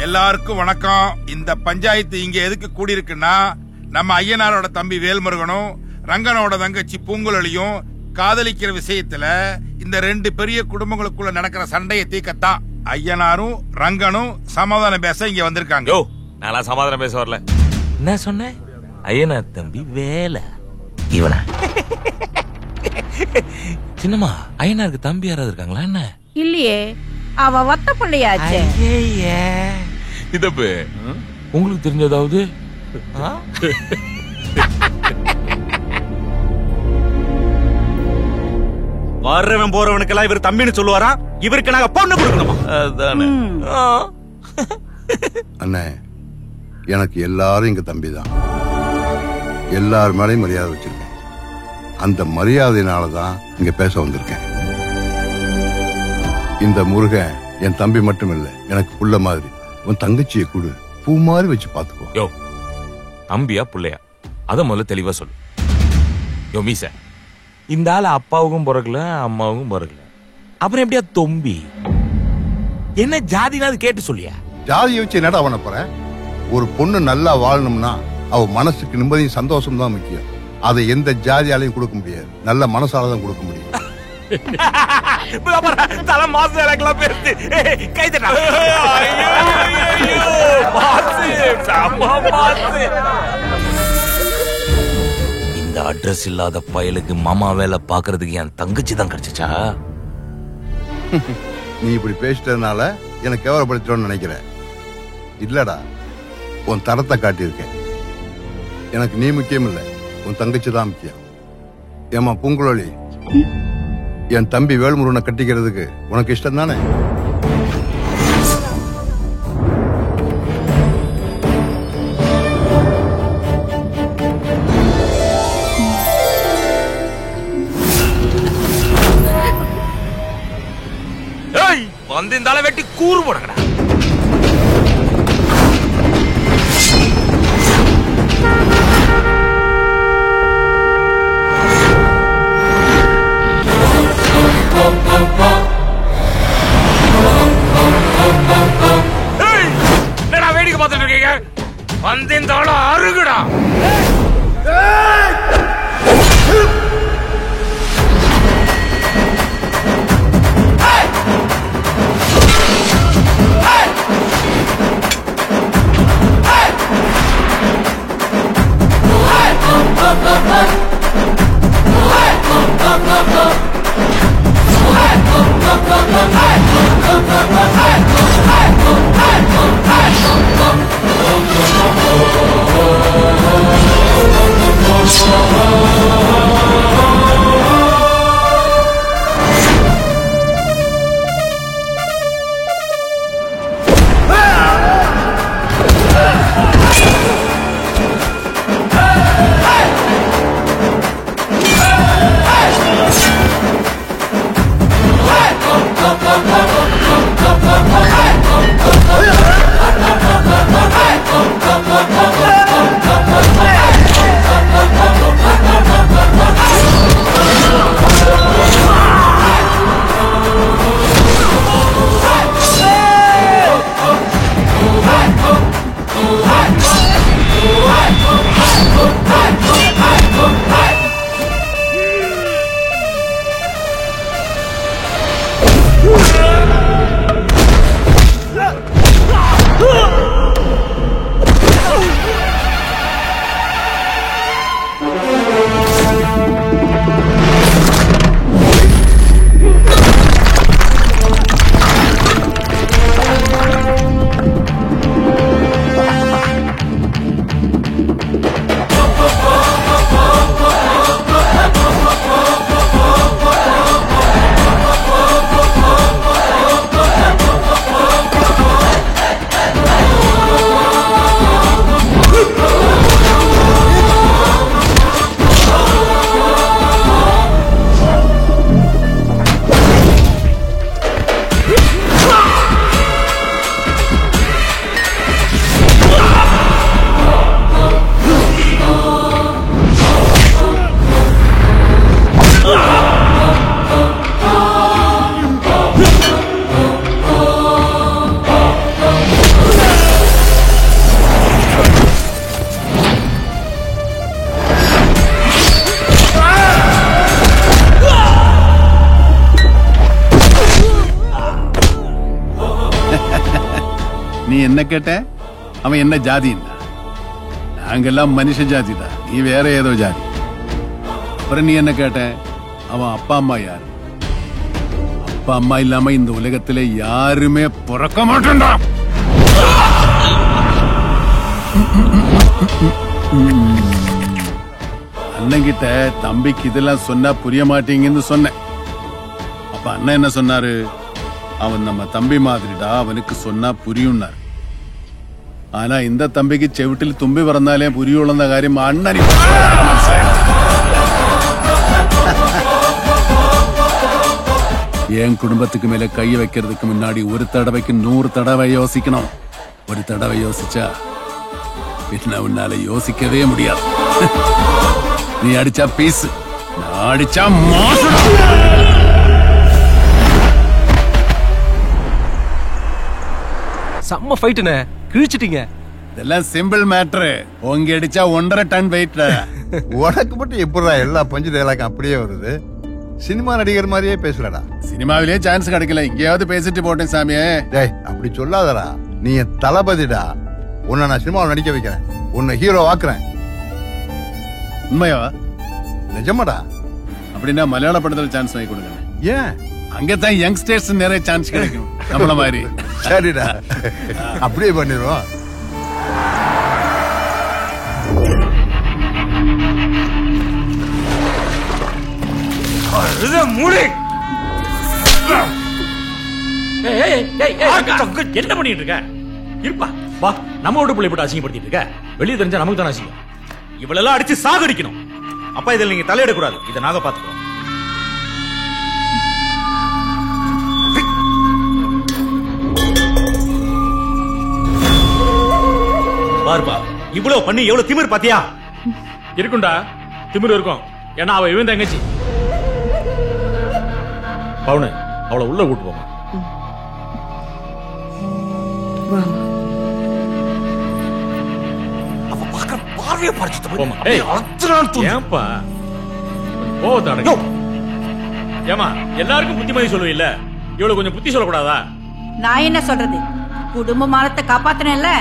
எல்லாருக்கும் வணக்கம். இந்த பஞ்சாயத்து இங்க எதுக்கு கூடியிருக்குன்னா, நம்ம ஐயனாரோட தம்பி வேல்முருகனும் ரங்கனோட தங்கச்சி பூங்குழலியும் காதலிக்கிற விஷயத்துல இந்த ரெண்டு பெரிய குடும்பங்களுக்குள்ள நடக்கிற சண்டையை தீர்க்கத்தான் ஐயனாரும் ரங்கனும் சமாதானம் பேச இங்க வந்திருக்காங்க. நான் சமாதானம் பேச வரல. என்ன சொன்ன? ஐயனார் தம்பி வேலை இவன சின்னம்மா, ஐயனாருக்கு தம்பி யாராவது இருக்காங்களா? என்ன இல்லையே, அவ ஒத்த பிள்ளையாச்சே. இதப்பு உங்களுக்கு தெரிஞ்சதாவது? வர்றவன் போறவனுக்கெல்லாம் இவர் தம்பின்னு சொல்லுவாரா? இவருக்கு நாங்க பொண்ணு கொடுக்கணுமா? அதானே. அண்ணே, எனக்கு எல்லாரும் இங்க தம்பிதான். எல்லார் மேலையும் மரியாதை வச்சிருக்கேன். அந்த மரியாதையினாலதான் இங்க பேச வந்திருக்கேன். இந்த முருகன் என் தம்பி மட்டும் இல்ல, எனக்கு புள்ள மாதிரி. உன் தங்கச்சியை கூடு, பூ மாதிரி வச்சு பாத்துக்கோ. யோ, தம்பியா புள்ளையா அத முதல்ல தெளிவா சொல்லு. யோ மீச, இந்த ஆள் அப்பாவுக்கும் பிறக்கல அம்மாவுக்கும் பிறக்கல, அப்புறம் எப்படியா தொம்பி? என்ன ஜாதினாது கேட்டு சொல்லியா? ஜாதியை வச்சு என்னடா அவனை போற? ஒரு பொண்ணு நல்லா வாழணும்னா அவ மனசுக்கு நிம்மதியும் சந்தோஷம் தான் முக்கியம். அதை எந்த ஜாதியாலையும் கொடுக்க முடியாது, நல்ல மனசாலதான் கொடுக்க முடியும். தலை மாசம் எனக்குலாம் பேருந்து கைதட்டா. இந்த அட்ரஸ் இல்லாத பயலுக்கு மாமா வேலை பாக்குறதுக்கு என் தங்கச்சி தான் கிடைச்சா? நீ இப்படி பேசிட்டதுனால எனக்கு கேவலப்படுத்திட்டோன்னு நினைக்கிறேன். இல்லடா, உன் தரத்தை காட்டியிருக்கேன். எனக்கு நீ முக்கியம் இல்லை, உன் தங்கச்சி தான் முக்கியம். ஏமா பூங்குழலி, என் தம்பி வேல்முருகனை கட்டிக்கிறதுக்கு உனக்கு இஷ்டம் தானே? வந்து இந்த ஆளை வெட்டி கூறு போடுங்கடா. என்னடா வேடிக்கை பார்த்துட்டு இருக்கீங்க? வந்து இந்த ஆளை அருகுடா. Hey! என்ன கேட்ட? அவன் என்ன ஜாதின்னா? நாங்கெல்லாம் மனுஷ ஜாதி தான், நீ வேற ஏதோ ஜாதி. அப்புறம் நீ என்ன கேட்ட? அவன் அப்பா அம்மா யாரு? அப்பா அம்மா இல்லாம இந்த உலகத்திலே யாருமே பிறக்க மாட்டேன்டா. அண்ணங்கிட்ட தம்பிக்கு இதெல்லாம் சொன்னா புரிய மாட்டீங்கன்னு சொன்னேன். அப்ப அண்ணன் என்ன சொன்னாரு? அவன் நம்ம தம்பி மாதிரிடா, அவனுக்கு சொன்னா புரியும்னாரு. ஆனா இந்த தம்பிக்கு செவிட்டில் தும்பி பிறந்தாலே புரியுள்ள കാര്യം അണ്ണൻ என் குடும்பத்துக்கு மேல கைய வைக்கிறதுக்கு முன்னாடி ஒரு தடவைக்கு 100 தடவை யோசிக்கணும். ஒரு தடவை யோசிச்சா பின்ன உன்னால யோசிக்கவே முடியாது. நீ அடிச்சா பீஸ், நான் அடிச்சா மாசு. செம்ம ஃபைட்டுனே, கிழிச்சிட்டீங்க. இதெல்லாம் சிம்பிள் மேட்ரு. உங்க அடிச்சா 1.5 டன் வெயிட். உனக்கு மட்டும் எப்படா எல்லா பஞ்சு டைலாக்கும் அப்படியே வருது? சினிமா நடிகர் மாதிரியே பேசுறடா. சினிமாவிலே சான்ஸ் கிடைக்கல, இங்கேயாவது பேசிட்டு போட்டேன் சாமியே. டேய் அப்படி சொல்லாதடா, நீ என் தளபதிடா. உன்னை நான் சினிமாவில் நடிக்க வைக்கிறேன், உன்னை ஹீரோ ஆக்குறேன். உண்மையாவா? நிஜமாடா. அப்படின்னா மலையாள படத்துல சான்ஸ் வாங்கி கொடுங்க. ஏன்? அங்கதான் யங்ஸ்டர்ஸ் நிறைய சான்ஸ் கிடைக்கும் நம்மள மாதிரி. சரிடா, அப்படியே பண்ணிடுவோம். என்ன பண்ணிட்டு இருக்க? இருப்பா வா, நம்ம வீட்டு பிள்ளை போட்டு அசிங்கப்படுத்திட்டு இருக்க. வெளியே தெரிஞ்சா நமக்கு தானே அசிங்கம். இவளெல்லாம் அடிச்சு சாகடிக்கணும். அப்பா இதில் நீங்க தலையிட கூடாது, இதை நாங்க பாத்துக்கிறோம். பாருப்பா, இவ்வளவு பண்ணி எவ்வளவு திமிர் பாத்தியா? இருக்குண்டா, திமிர் இருக்கும். ஏன்னா அவ இவன் தங்கச்சி. பவுனு, அவளை உள்ள கூட்டு போமா. அவ பாக்குற பார்வையை பறிச்சுட்டு போமா. ஏன்பா போதாடா? ஏமா எல்லாருக்கும் புத்திமதி சொல்லுவீல்ல, இவ்வளவு கொஞ்சம் புத்தி சொல்லக்கூடாதா? நான் என்ன சொல்றது? குடும்ப மானத்தை காப்பாத்தினேன்ல.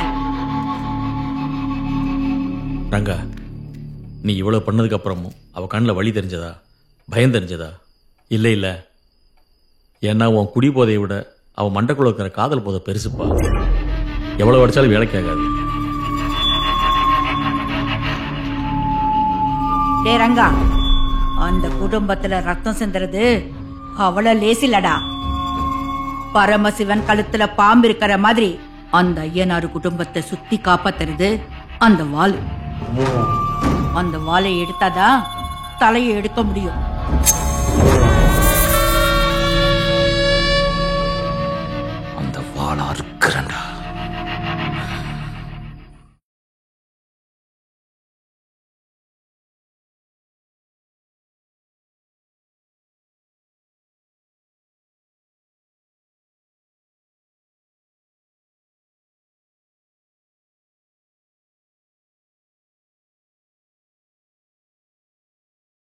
ரங்கா, நீ இவ்வளவு பண்ணதுக்கு அப்புறமும் அவ கண்ணுல வலி தெரிஞ்சதா, பயம் தெரிஞ்சதா? இல்ல இல்ல, ஏன்னா உன் குடி போதையை விட அவ மண்டக்குள்ள இருக்கிற காதல் போதை பெருசுப்பா. எவ்வளவு அடிச்சாலும் வேலைக்கு ஆகாது. டே ரங்கா, அந்த குடும்பத்துல ரத்தம் சிந்துறது அவள லேசிலடா. பரமசிவன் கழுத்துல பாம்பு இருக்கிற மாதிரி அந்த ஐயனாரு குடும்பத்தை சுத்தி காப்பாத்துறது அந்த வாள். அந்த வாளை எடுத்தாதான் தலையை எடுக்க முடியும்.